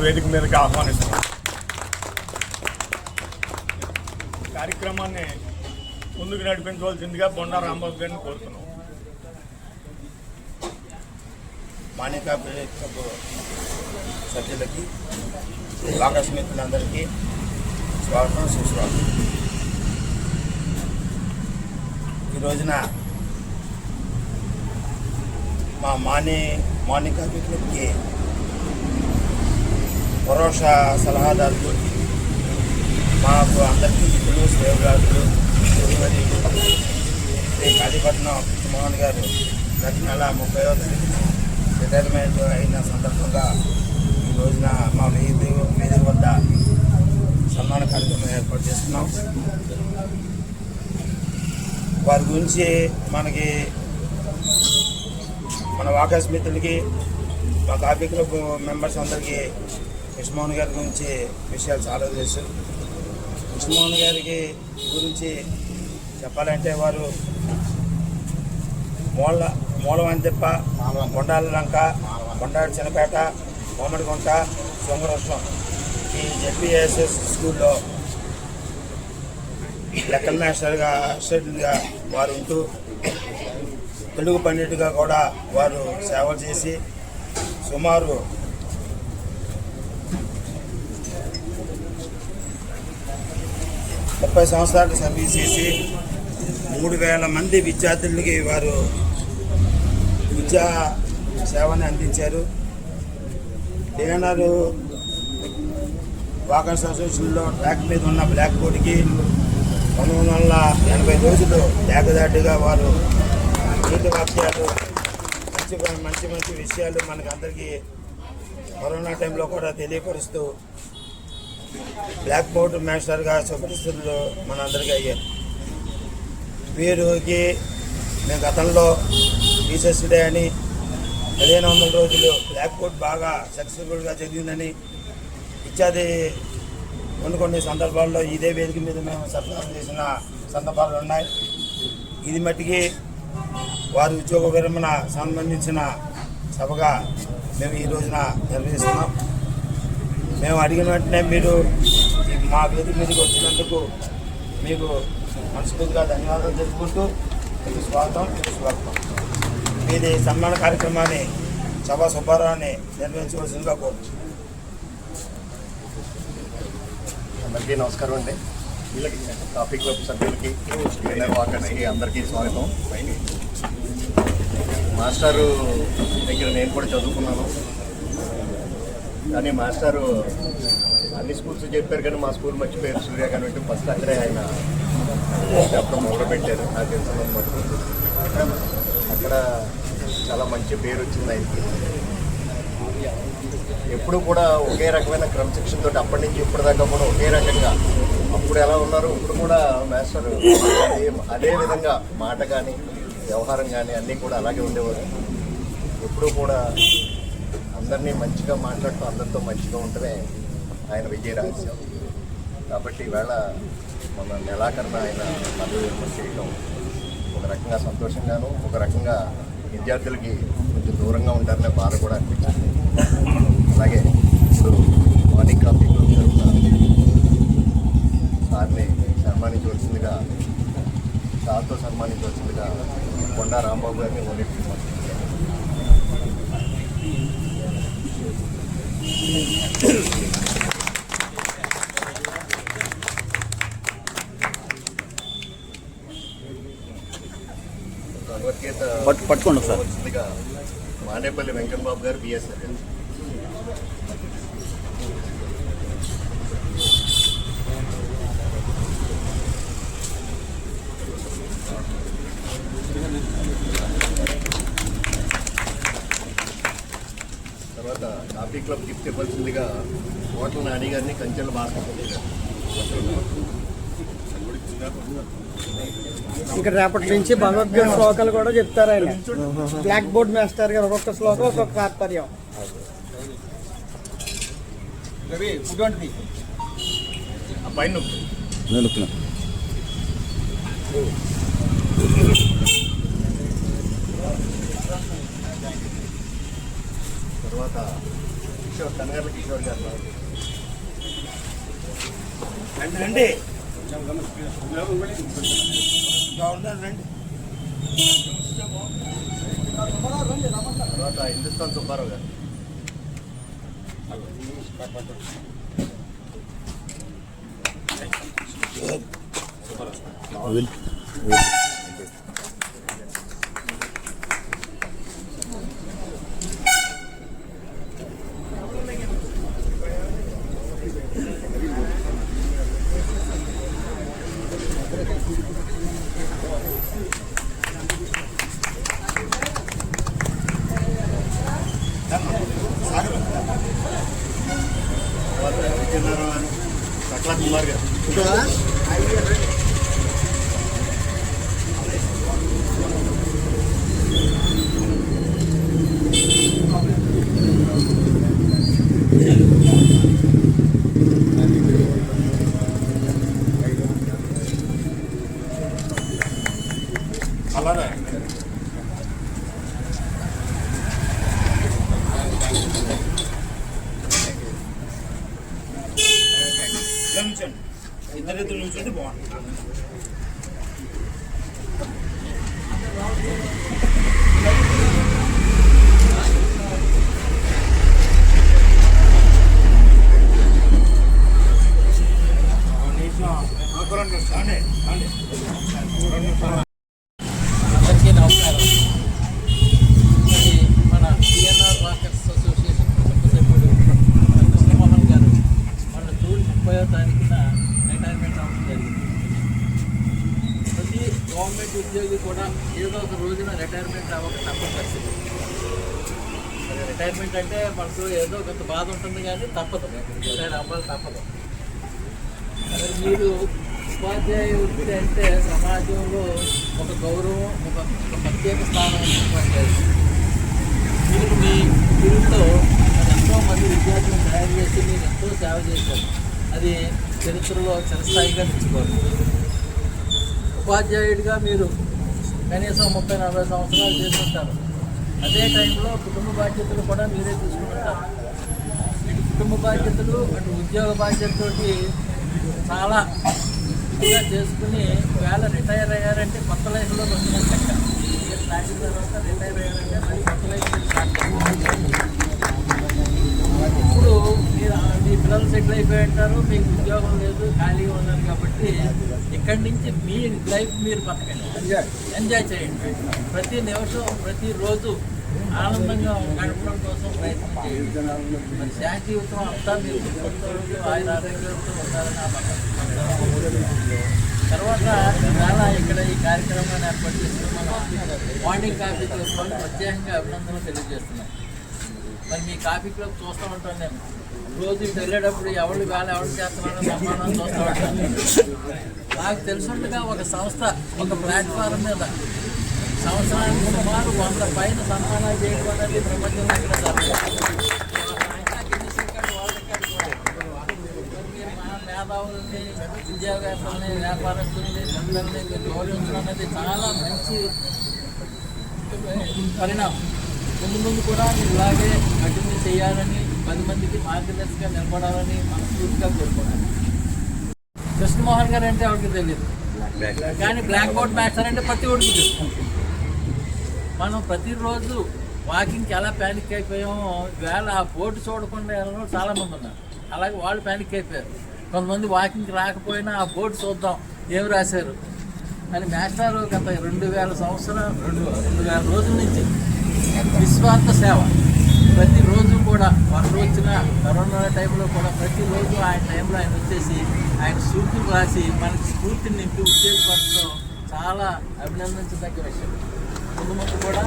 వేదిక మీదకి ఆహ్వానిస్తున్నాం. కార్యక్రమాన్ని ముందుకు నడిపించవలసిందిగా బొండా రాంబాబు గారిని కోరుతున్నాం. మానికా క్లబ్ సభ్యులకి ఆకాశ మిత్రులందరికీ స్వాగతం, సుస్వాగతం. ఈ రోజున మా మానికా క్లబ్కి పరోక్ష సలహాదారులు, మాకు అందరికీ మిత్రులు, శ్రేయోభిలాషులు, శ్రీ కాళీపట్నం మోహన్ గారు గత నెల 30వ తేదీన రిటైర్మెంట్ అయిన సందర్భంగా ఈ రోజున మా వేదిక వద్ద సన్మాన కార్యక్రమం ఏర్పాటు చేస్తున్నాం. వారి గురించి మన ఆకాశ మిత్రులకి, మా కాఫీ క్లబ్ మెంబర్స్ అందరికీ కృష్ణమోహన్ గారి గురించి విషయాలు చాలా తెలుసు. కృష్ణమోహన్ గారికి గురించి చెప్పాలంటే వారు మూలవంతిప్ప, కొండాల లంక, కొండాడి చిన్నపేట, కోమడిగుంట, సొంగరసం ఈ జెడ్పీఎస్ఎస్ స్కూల్లో లెక్కల మాస్టర్గా అసిస్టెంట్గా వారు ఉంటూ తెలుగు పండితుగా కూడా వారు సేవలు చేసి సుమారు 30 సంవత్సరాలు సర్వీస్ చేసి 3000 మంది విద్యార్థులకి వారు విద్యా సేవని అందించారు. డిఎన్ఆర్ వాకర్స్ అసోసియేషన్లో ట్రాక్ మీద ఉన్న బ్లాక్ బోర్డుకి 1980 రోజులు ఏకదాటిగా వారు నీతి వాక్యాలు, మంచి మంచి విషయాలు మనకు అందరికీ కరోనా టైంలో కూడా తెలియపరుస్తూ బ్లాక్ బోర్డు మాస్టర్గా సుపరిస్థితులు మనందరికీ అయ్యారు. వీరికి మేము గతంలో టీచర్స్ డే అని 1500 రోజులు బ్లాక్ బోర్డ్ బాగా సక్సెస్ఫుల్గా జరిగిందని ఇత్యాది కొన్ని సందర్భాల్లో ఇదే వేదిక మీద మేము సత్కారం చేసిన సందర్భాలు ఉన్నాయి. ఇది మట్టికి వారి ఉద్యోగ విరమణ సంబంధించిన సభగా మేము ఈ రోజున నిర్వహిస్తున్నాం. మేము అడిగిన వెంటనే మీరు మా వేదిక మీదకి వచ్చినందుకు మీకు మనస్ఫూర్తిగా ధన్యవాదాలు తెలుపుకుంటూ మీకు స్వాగతం. మీది సన్మాన కార్యక్రమాన్ని సభా సుబ్బారావుని నిర్వహించవలసిందిగా కోరుతున్నాను. అందరికీ నమస్కారం అండి. కాఫీ క్లబ్ సభ్యులకి, వాకర్స్కి అందరికీ స్వాగతం. మాస్టారు దగ్గర నేను కూడా చదువుకున్నాను, కానీ మాస్టారు అన్ని స్కూల్స్ చెప్పారు కానీ మా స్కూల్ మర్చిపోయారు. సూర్య కాన్వెంట్ ఫస్ట్ అక్కడే ఆయన చెప్పడం మొదలుపెట్టారు. నాకు తెలిసినంత అక్కడ చాలా మంచి పేరు వచ్చింది ఆయనకి. ఎప్పుడు కూడా ఒకే రకమైన క్రమశిక్షణతో అప్పటి నుంచి ఇప్పటిదాకా కూడా ఒకే రకంగా, అప్పుడు ఎలా ఉన్నారు ఇప్పుడు కూడా మాస్టర్ అదే విధంగా మాట కానీ వ్యవహారం కానీ అన్నీ కూడా అలాగే ఉండేవారు. ఎప్పుడూ కూడా అందరినీ మంచిగా మాట్లాడుతూ అందరితో మంచిగా ఉండటమే ఆయన విజయ రహస్యం. కాబట్టి ఈవేళ మన నెలాఖరున ఆయన పదవి విరమణ చేయడం ఒక రకంగా సంతోషంగాను, ఒక రకంగా విద్యార్థులకి కొంచెం దూరంగా ఉంటారనే బాధ కూడా అనిపించింది. అలాగే ఇప్పుడు మార్నింగ్ కాఫీ క్లబ్ తరఫున సార్ని సన్మానించవలసిందిగా, సార్తో సన్మానించవలసిందిగా కొండా రాంబాబు గారిని ఓనేస్తున్నాను. పట్టుకోండి సార్. మానేపల్లి వెంకటబాబు గారు, బిఎస్ఆర్. తర్వాత కాఫీ క్లబ్ గిఫ్ట్ ఇవ్వాల్సిందిగా హోటల్ నాని గారిని, కంచెల భాస్కర్ గారు. ఇంకా రేపటి నుంచి భగవద్గీత శ్లోకాలు కూడా చెప్తారు ఆయన. బ్లాక్ బోర్డ్ మాస్టర్ గారు ఒక్కొక్క శ్లోకం ఒక్కొక్క తాత్పర్యం. పైన తర్వాత కిషోర్ కనగర్ల కిషోర్ గారు రండి రండి గవర్నర్ రండి. తర్వాత హిందుస్థాన్ సుబ్బారావు గారు తర్వాత విజయనారాయణ గారు సకల కుమార్ గారు అలానే నుంచండి, ఇద్దరిద్దరు నుంచుంటే బాగుంటుంది. అందరికీ నమస్కారం. ఇది మన టిఎన్ఆర్ వాకర్స్ అసోసియేషన్ కుటుంబ సభ్యుడు కృష్ణమోహన్ గారు మన జూన్ 30వ తారీఖున రిటైర్మెంట్ అవ్వడం జరిగింది. ప్రతి గవర్నమెంట్ ఉద్యోగి కూడా ఏదో ఒక రోజున రిటైర్మెంట్ అవ్వక తప్పని పరిస్థితి. రిటైర్మెంట్ అంటే మనకు ఏదో కొంత బాధ ఉంటుంది కానీ తప్పదు, రిటైర్ అవ్వాలి తప్పదు. మరి మీరు ఉపాధ్యాయ వృత్తి అంటే సమాజంలో ఒక గౌరవం, ఒక ప్రత్యేక స్థానం ఉన్నటువంటి మీరు మీ ఫీల్డ్లో ఎంతో మంది విద్యార్థులను తయారు చేసి మీరు ఎంతో సేవ చేశారు. అది చరిత్రలో చిరస్థాయిగా నిలుచుకోవాలి. ఉపాధ్యాయుడిగా మీరు కనీసం 30-40 సంవత్సరాలు చేసి ఉంటారు. అదే టైంలో కుటుంబ బాధ్యతలు కూడా మీరే తీసుకుంటారు. ఇటు కుటుంబ బాధ్యతలు అటు ఉద్యోగ బాధ్యతతోటి చాలా ఇదిగా చేసుకుని వేళ రిటైర్ అయ్యారంటే కొత్త లైఫ్లో వచ్చినట్టు లెక్క. దాటిన తర్వాత రిటైర్ అయ్యారంటే మళ్ళీ కొత్త లైఫ్ స్టార్ట్ చేస్తారు. ఇప్పుడు మీరు మీ పిల్లలు సెటిల్ అయిపోయి ఉంటారు, మీకు ఉద్యోగం లేదు, ఖాళీగా ఉన్నారు కాబట్టి ఇక్కడి నుంచి మీ లైఫ్ మీరు బతకండి, ఎంజాయ్ చేయండి. ప్రతి నిమిషం ప్రతిరోజు ఆనందంగా గడపడం కోసం ప్రయత్నం చేయండి. మరి శాంతియుతం అంతా మీరు ఆయన ఆరోగ్యంతో ఉండాలని ఆ తర్వాత చాలా ఇక్కడ ఈ కార్యక్రమాన్ని ఏర్పాటు చేసుకుని మనం మార్నింగ్ కాఫీ క్లబ్ వాళ్ళు ప్రత్యేకంగా అభినందనలు తెలియజేస్తున్నాం. మరి మీ కాఫీ క్లబ్ చూస్తూ ఉంటాను నేను రోజు ఇటు వెళ్ళేటప్పుడు ఎవరు వేళ ఎవరు చేస్తున్నారో సమానం చూస్తూ ఉంటాను. నాకు తెలుసుండగా ఒక సంస్థ ఒక ప్లాట్ఫారం మీద సంవత్సరానికి సుమారు 100 పైన సన్మానాలు చేయడం అనేది ప్రపంచంలో ఎక్కడ జరగదు. మేధావులని, ఉద్యోగస్తుల్ని, వ్యాపారస్తుల్ని అందరినీ మీరు గౌరవించడం అనేది చాలా మంచి పరిణామం. ముందు కూడా మీరు ఇలాగే కంటిన్యూ చేయాలని, 10 మందికి మార్గదర్శిగా నిలబడాలని మనస్ఫూర్తిగా కోరుకున్నాను. కృష్ణమోహన్ గారు అంటే ఎవరికి తెలియదు, కానీ బ్లాక్ బోర్డ్ మాస్టర్ అంటే ప్రతి ఒడికి తెలుసు. మనం ప్రతిరోజు వాకింగ్కి ఎలా ప్యానిక్ అయిపోయామో వేళ ఆ బోర్డు చూడకుండా వెళ్ళడం చాలామంది ఉన్నారు. అలాగే వాళ్ళు ప్యానిక్ అయిపోయారు. కొంతమంది వాకింగ్కి రాకపోయినా ఆ బోర్డు చూద్దాం ఏం రాశారు అని మాస్టర్ గత 2000 రోజుల నుంచి నిస్వార్థ సేవ. ప్రతిరోజు కూడా ఒకరు వచ్చిన కరోనా టైంలో కూడా ప్రతిరోజు ఆయన టైంలో ఆయన వచ్చేసి ఆయన సూక్తులు రాసి మనకి స్ఫూర్తిని నింపి ఉత్తేజపరచడం చాలా అభినందించదగ్గ విషయం. ముందు కూడా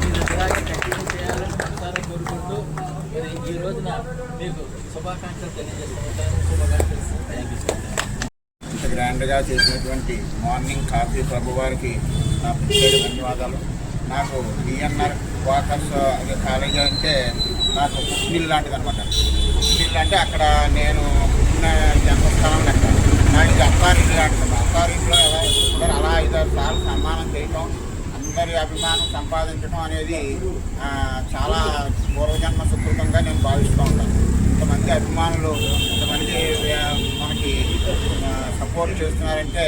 మీరు ఇలాగే కంటిన్యూ చేయాలని ఒకసారి కోరుకుంటూ ఈ రోజున మీకు శుభాకాంక్షలు తెలియజేస్తున్నాను. శుభాకాంక్షలు. Thank you. ఇంత గ్రాండ్గా చేసినటువంటి మార్నింగ్ కాఫీ క్లబ్ వారికి నా ప్రత్యేక ధన్యవాదాలు. నాకు టిఎన్ఆర్ వాకర్స్ కాలేజీ అంటే నాకు పుట్టినిల్లు లాంటిది అనమాట. పుట్టినిల్లు అంటే అక్కడ నేను పుట్టిన జన్మస్థానం లెక్క. అందరి అభిమానం సంపాదించడం అనేది చాలా పూర్వజన్మ సుకృతంగా నేను భావిస్తూ ఉంటాను. ఇంతమంది అభిమానులు ఇంతమంది మనకి సపోర్ట్ చేస్తున్నారంటే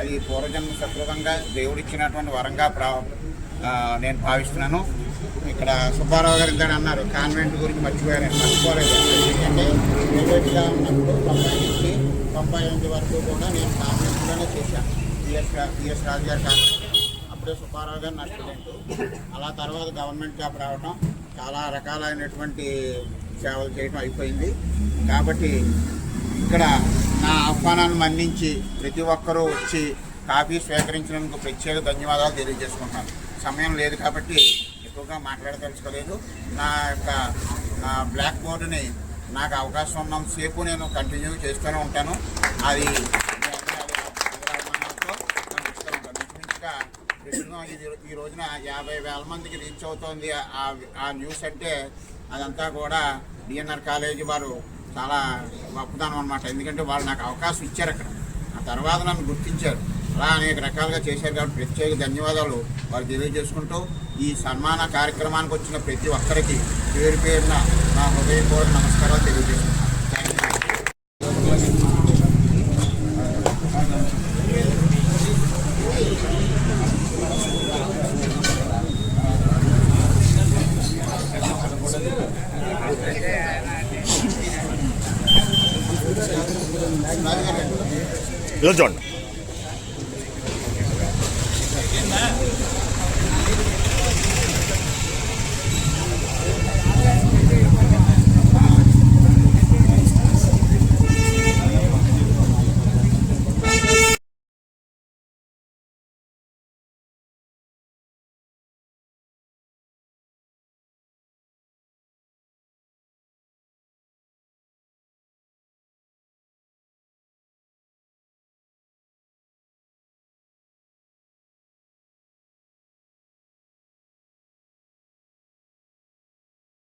అది పూర్వజన్మ సుకృతంగా దేవుడిచ్చినటువంటి వరంగా నేను భావిస్తున్నాను. ఇక్కడ సుబ్బారావు గారు ఇంత అన్నారు కాన్వెంట్ గురించి మర్చిపోలేదు. ఎందుకంటే ప్రైవేట్గా ఉన్నప్పుడు 90 నుంచి 98 వరకు కూడా నేను కాన్వెంట్లోనే చేశాను. పిఎస్ రాజు గారి కాన్వెంట్, అప్పుడే సుబ్బారావు గారు నా స్టూడెంట్. అలా తర్వాత గవర్నమెంట్ జాబ్ రావడం, చాలా రకాలైనటువంటి సేవలు చేయడం అయిపోయింది. కాబట్టి ఇక్కడ నా ఆహ్వానాన్ని మన్నించి ప్రతి ఒక్కరూ వచ్చి కాఫీ స్వీకరించినందుకు ప్రత్యేక ధన్యవాదాలు తెలియజేసుకుంటున్నాను. సమయం లేదు కాబట్టి ఎక్కువగా మాట్లాడదలుచుకోలేదు. నా యొక్క బ్లాక్ బోర్డుని నాకు అవకాశం ఉన్నంతసేపు నేను కంటిన్యూ చేస్తూనే ఉంటాను. అది ఈ రోజున 50,000 మందికి రీచ్ అవుతోంది ఆ న్యూస్ అంటే అదంతా కూడా డిఎన్ఆర్ కాలేజీ వారు చాలా గొప్పదనం అనమాట. ఎందుకంటే వాళ్ళు నాకు అవకాశం ఇచ్చారు అక్కడ, ఆ తర్వాత నన్ను గుర్తించారు. అలా అనేక రకాలుగా చేశారు కాబట్టి ప్రత్యేక ధన్యవాదాలు వారు తెలియజేసుకుంటూ ఈ సన్మాన కార్యక్రమానికి వచ్చిన ప్రతి ఒక్కరికి పేరు పేరున నా హృదయపూర్వక నమస్కారాలు తెలియజేస్తున్నాను. ఇలా చూడండి.